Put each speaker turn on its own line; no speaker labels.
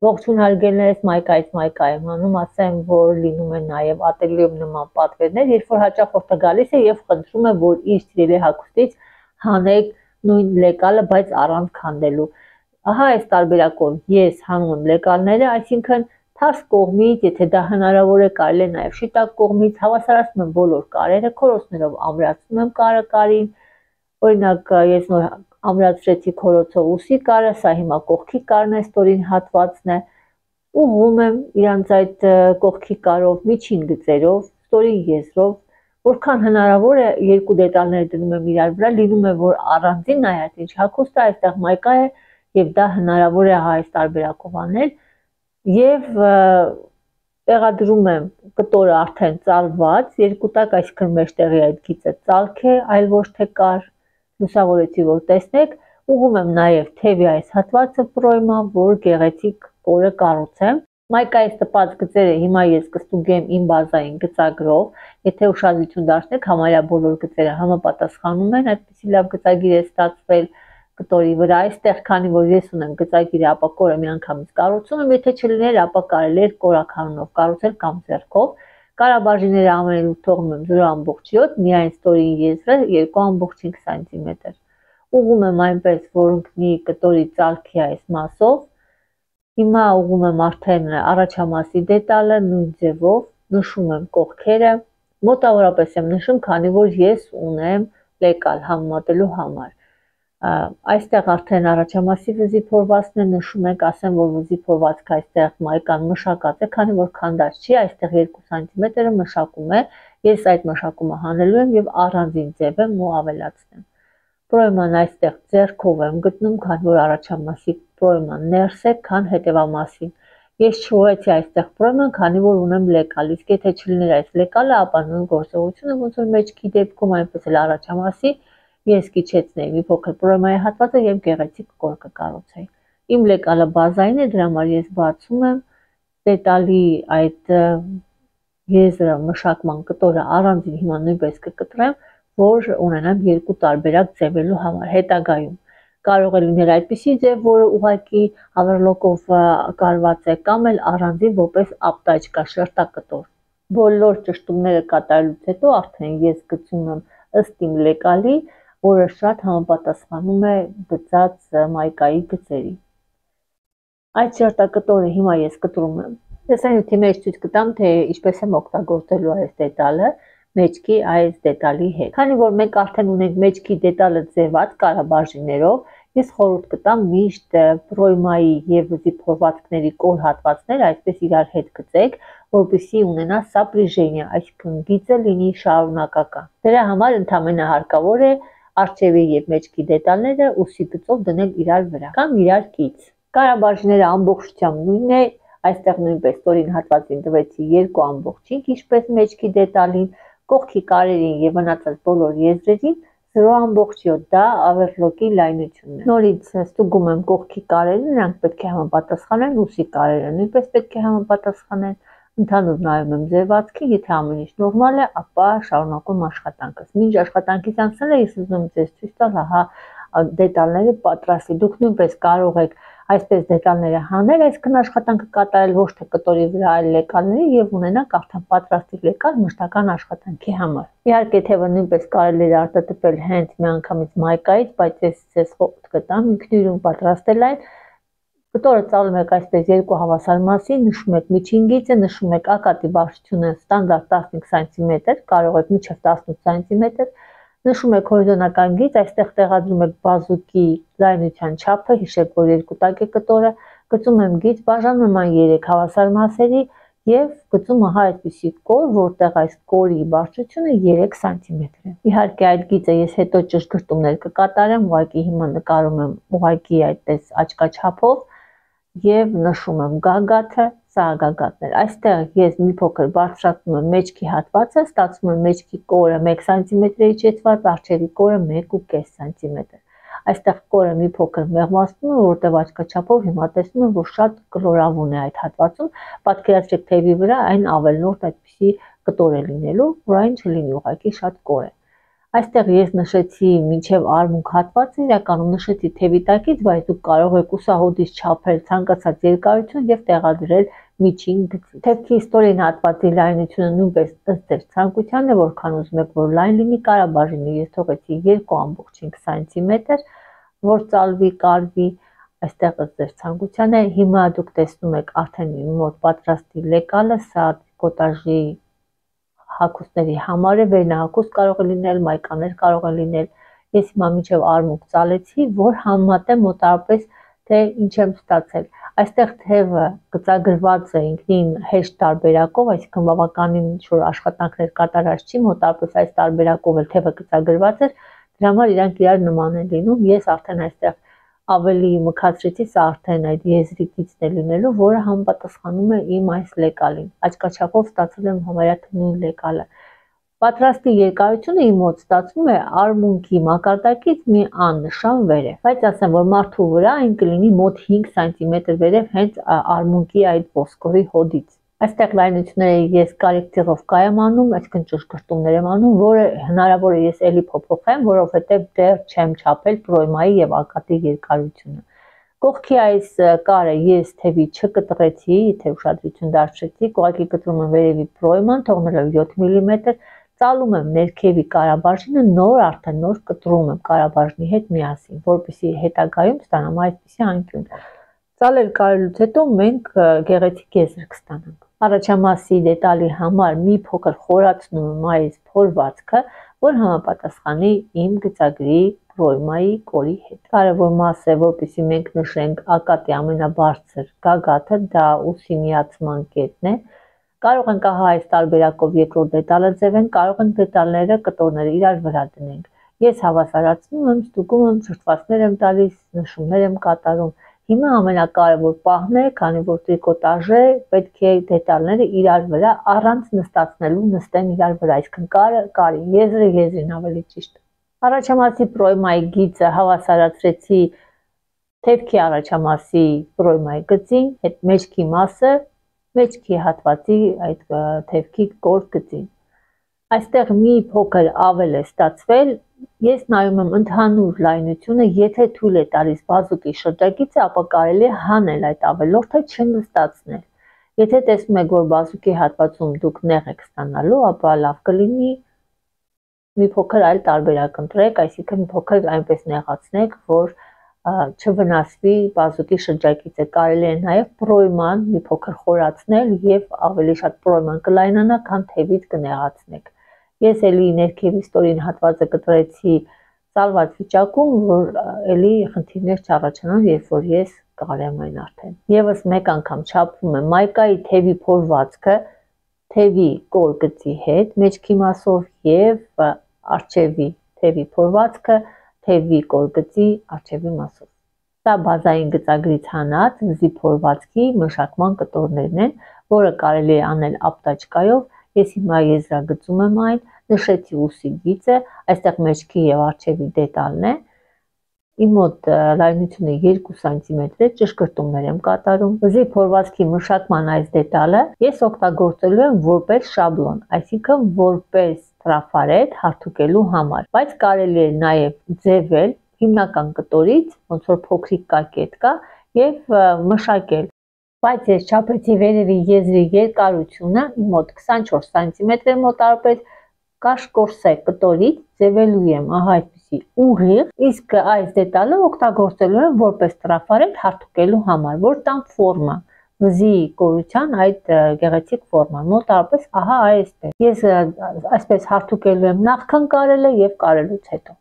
Ողջույն հարգելներից Մայկայից Մայկա եմ հանում, ասեմ, որ լինում են նաև ատելյեում նման պատվերներ, երբ որ հաճախորդը գալիս է եւ խնդրում է, որ իր սիրելի հագուստից հանեք նույն լեկալը, բայց առանց քանդելու։ Ահա այս տարբերակով ես հանում եմ լեկալները, այսինքն թարս կողմից, եթե դա հնարավոր է, կարելի է նաև շիտակ կողմից, հավասարացնում եմ բոլոր կարերը, քորոցներով ամրացնում եմ կարը կարին, օրինակ ես նոր ամրացրեցի քորոցով ուսի կարը, սա հիմա կողքի կարն է, ստորին հատվածն է, ուղղում եմ իրանց այդ կողքի կարով, միջին գծերով, ստորին եզրով, որքան հնարավոր է երկու դետալները դնում եմ իրար վրա, լինում է, որ առանձին նայած ինչ հագուստ է, այստեղ մայկա է եւ դա հնարավոր է այս տարբերակով անել եւ տեղադրում եմ կտորը արդեն ծալված, երկու տակ, այսինքն մեջտեղի այդ գիծը ծալք է, այլ ոչ թե կար, լուսավորեցի, որ տեսնեք, ուղղում եմ նաև թևի այս հատվածը պրոյմա, որ գեղեցիկ կորը կառուցեմ։ Մայկայից տպած գծերը հիմա ես կստուգեմ իմ բազային գծագրով, եթե ուշադրություն դարձնեք, համարյա բոլոր գծերը համապատասխանում են, այդպիսի լավ գծագիր է ստացվել կտորի վրա, այստեղ քանի որ ես ունեմ գծագիրը, ապա կորը միանգամից կառուցում եմ, եթե չլիներ, ապա կարելի է կորականոնով կառուցել կամ ձեռքով։ Կարաբաժինները ամենուր թողնում եմ 0.7, միայն ստորին եզրը 2.5 սմ։ Ուղղում եմ այնպես, որ ընկնի կտորի ծալքի այս մասով։ Հիմա ուղղում եմ արդեն առաջամասի դետալը նույն ձևով, նշում եմ կողքերը, մոտավորապես եմ նշում, քանի որ ես ունեմ լեկալ համեմատելու համար։ Այստեղ արդեն առաջամասի վզի փորվածն է, նշում ենք, ասեմ, որ վզի փորվածքը այստեղ մայկան մշակած է, քանի որ քանդած չի, այստեղ 2 սանտիմետրը մշակում է, ես այդ մշակումը հանելու եմ եւ առանձին ձև եմ ու ավելացնեմ։ Պրոյման այստեղ ձեռքով եմ գտնում, քանի որ առաջամասի պրոյման ներս է, քան հետևամասին։ Ես չուղեցի այստեղ պրոյման, քանի որ ունեմ լեկալ, իսկ եթե չլիներ այս լեկալը, ապա նույն գործողությունը ոնց որ մեջքի դեպքում այնպես էլ առաջամասի ես կիչեցնեի մի փոքր պրոյմայի հատվածը եւ գեղեցիկ կոր կկառուցեի։ Իմ լեկալը բազային է, դրա համար ես բացում եմ դետալի այդ եզրը մշակման կտորը առանձին հիմա նույնպես կկտրեմ, որ ունենամ երկու տարբերակ ձևելու համար հետագայում։ Կարող է լինել այդպիսի ձև, որը ուղղակի ավերլոկով կարված է, կամ էլ առանձին որպես ապտաճկա շերտակտոր։ Բոլոր ճշտումները կատարելուց հետո արդեն ես գծում եմ ըստ իմ լեկալի, որը շատ համապատասխանում է գծած մայկայի գծերի։ Այդ շերտակտորը հիմա ես կտրում եմ։ Տեսանյութի մեջ ցույց կտամ, թե ինչպես եմ օգտագործելու այս դետալը մեջքի այս դետալի հետ։ Քանի որ մենք արդեն ունենք մեջքի դետալը ձևած կարաբաժիններով, ես խորհուրդ կտամ միշտ պրոյմայի եւ վզի փորվածքների կոր հատվածները այսպես իրար հետ գծեք, որպեսզի ունենա սապրիժենիա, այսինքն գիծը լինի շարունակական։ Դրա համար ընդհանրապես հարկավոր է արջևի եւ մեջքի դետալները ուսի գծով դնել իրար վրա կամ իրար կից։ Կարաբաժինները ամբողջությամբ նույնն է, այստեղ նույնպես ստորին հատվածին տվեցի 2.5, ինչպես մեջքի դետալին, կողքի կարերին եւ մնացած բոլոր եզրերին 0.7, դա ավերլոկի լայնությունն է։ Նորից ստուգում եմ կողքի կարերը, նրանք պետք է համապատասխանեն, ուսի կարերը նույնպես պետք է համապատասխանեն, ընդհանուր նայում եմ ձևացքին, եթե ամեն ինչ նորմալ է, ապա շարունակում աշխատանքս։ Մինչ աշխատանքից անցնելը ես ուզում եմ ձեզ ցույց տալ, ահա դետալները պատրաստ է։ Դուք նույնպես կարող եք այսպես դետալները հանել, այսքան աշխատանքը կատարել ոչ թե կտորի վրա, այլ լեկալների եւ ունենաք արդեն պատրաստի լեկալ մշտական աշխատանքի համար։ Իհարկե թեւը նույնպես կարելի է արտադրել հենց միանգամից մայկայից, բայց ես ձեզ խորհուրդ կտամ ինքնուրույն պատրաստել այն։ Կտորը ծալում եք այսպես երկու հավասար մասի, նշում եք միջին գիծը, նշում եք ակատի բարձրությունը ստանդարտ 15 սմ, կարող եք մինչև 18 սմ, նշում եք հորիզոնական գիծ, այստեղ տեղադրում եք բազուկի լայնության չափը, հիշեք, որ երկու տակ է կտորը, գծում եմ գիծ, բաժանում եմ այն 3 հավասար մասերի եւ գծում ահա այսպիսի կոր, որտեղ այս կորի բարձրությունը 3 սանտիմետր է։ Իհարկե այդ գիծը ես հետո ճշգրտումներ կկատարեմ, ուղղակի հիմա նկարում եմ ուղղակի այդպես աչքաչափով եւ նշում եմ գագաթը, սա գագաթն է։ Այստեղ ես մի փոքր բարձրացնում եմ մեջքի հատվածը, ստացվում է մեջքի կորը 1 սանտիմետր է իջեցված, առջևի կորը 1.5 սանտիմետր։ Այստեղ կորը մի փոքր մեղմացնում եմ, որտեղ աչքաչափով հիմա տեսնում եմ, որ շատ կլորավուն է այդ հատվածում, պատկերացրեք թևի վրա այն ավելնորդ այդպիսի կտոր է լինելու, որ այն չլինի ուղղակի շատ կոր է։ Այստեղ ես նշեցի մինչև արմունկ հատվածը, իրականում նշեցի թևի տակից, բայց դուք կարող եք ուսահոդից չափել ցանկացած երկարություն եւ տեղադրել միջին գծի։ Թևքի ստորին հատվածի լայնությունը նույնպես ըստ ձեր ցանկության է, որքան ուզում եք որ լայն լինի, կարաբաժինը ես թողեցի 2.5 սանտիմետր, որ ծալվի, կարվի, այստեղ ըստ ձեր ցանկության է։ Հիմա դուք տեսնում եք արդեն մոտ պատրաստի լեկալը, սա տրիկոտաժի հագուստների համար է, վերնահագուստ կարող է լինել, մայկաներ կարող է լինել։ Ես հիմա մինչև արմունկ ծալեցի, որ համեմատեմ մոտավորապես թե ինչ եմ ստացել։ Այստեղ թևը գծագրված է ինքնին հեշտ տարբերակով, այսինքն բավականին ինչ-որ աշխատանքներ կատարած չի, մոտավորապես այս տարբերակով էլ թևը գծագրված էր, դրա համար իրանք իրար նման են լինում։ Ես արդեն այստեղ ավելի մքացրեցի, սա արդեն այդ եզրի գիծն է լինելու, որը համապատասխանում է իմ այս լեկալին։ Աչքաչափով ստացել եմ համարյա նույն լեկալը։ Պատրաստի երկարությունը իմ մոտ ստացվում է արմունկի մակարդակից մի աննշան վերև, բայց ասեմ, որ մարդու վրա այն կլինի մոտ 5 սանտիմետր վերև հենց արմունկի այդ ոսկորի հոդից։ Այստեղ լայնությունները ես կորեկտիրովկա եմ անում, այսինքն ճշգրտումներ եմ անում, որը հնարավոր է ես էլի փոփոխեմ, որովհետև դեռ չեմ չափել պրոյմայի եւ ակատի երկարությունը։ Կողքի այս կարը ես թևի չկտրեցի, թե ուշադրություն դարձրեցի, ուղղակի կտրում եմ վերևի պրոյման, թողնելով 7 մմ, ծալում եմ ներքևի կարաբաժինը, արդեն նոր կտրում եմ կարաբաժնի հետ միասին, որպեսզի հետագայում ստանամ այսպիսի անկյուն։ Ծալել կարելուց հետո մենք գեղեցիկ եզր կստանանք։ Առաջամասի դետալի համար մի փոքր խորացնում եմ այս փորվածքը, որ համապատասխանի իմ գծագրի պրոյմայի կորի հետ։ Կարևոր մաս է, որպեսզի մենք նշենք ակատի ամենաբարձր գագաթը, դա ուսի միացման կետն է։ Կարող ենք ահա այս տարբերակով երկրորդ դետալը ձևենք, կարող ենք դետալները, կտորները իրար վրա դնենք։ Ես հավասարացնում եմ, ստուգում եմ, շրջվածքներ եմ տալիս, նշումներ եմ կատարում։ Հիմա ամենակարևոր պահն է, քանի որ տրիկոտաժը պետք է դետալները իրար վրա առանց նստացնելու նստեն իրար վրա, այսինքն կարի, եզրը եզրին ավելի ճիշտ։ Առաջամասի պրոյմայի գիծը հավասարացրեցի թևքի առաջամասի պրոյմայի գծին, հետ մեջքի մասը, մեջքի հատվածի այդ թևքի կոր գծին։ Այստեղ մի փոքր ավել է ստացվել, ես նայում եմ ընդհանուր լայնությունը, եթե թույլ է տալիս բազուկի շրջագիծը, ապա կարելի է հանել այդ ավելորդը, չնստացնել։ Եթե տեսնում եք, որ բազուկի հատվածում դուք նեղ եք ստանալու, ապա լավ կլինի մի փոքր այլ տարբերակ ընտրեք, այսինքն մի փոքր այնպես նեղացնեք, որ չվնասվի բազուկի շրջագիծը։ Կարելի է նաև պրոյման մի փոքր խորացնել եւ ավելի շատ պրոյման կլայնանա, քան թևից կնեղացնեք։ Ես էլի ներքևի ստորին հատվածը կտրեցի ծալված վիճակում, որ էլի խնդիրներ չառաջանան, երբ որ ես կարեմ այն արդեն։ Եվս մեկ անգամ չափում եմ մայկայի թևի փորվածքը թևի կոր գծի հետ, մեջքի մասով եւ արջևի թևի փորվածքը թևի կոր գծի արջևի մասով։ Սա բազային գծագրից հանած վզի փորվածքի մշակման կտորներն են, որը կարելի է անել ապտաճկայով։ Ես հիմա եզրագծում եմ այն, նշեցի ուսի գիծը, այստեղ մեջքի եւ արջևի դետալն է։ Իմ մոտ լայնությունը 2 սանտիմետր է, ճշգրտումներ եմ կատարում։ Վզի փորվածքի մշակման այս դետալը ես օգտագործելու եմ որպես շաբլոն, այսինքն որպես տրաֆարետ հարթուկելու համար, բայց կարելի է նաև ձևել հիմնական կտորից, ոնց որ փոքրիկ կակետ կա, եւ մշակել։ Բայց ես չափեցի վերևի եզրի երկարությունը, իմ մոտ 24 սանտիմետր է մոտավորապես, կաշկորսե կտորից ձևելու եմ ահա այսպիսի ուղիղ, իսկ այս դետալը օգտագործելու եմ որպես տրաֆարետ հարթուկելու համար, որ տան ֆորմա, վզի կորության այդ գեղեցիկ ֆորման, մոտավորապես ահա այստեղ։ Ես այսպես հարթուկելու եմ նախքան կարելը եւ կարելուց հետո։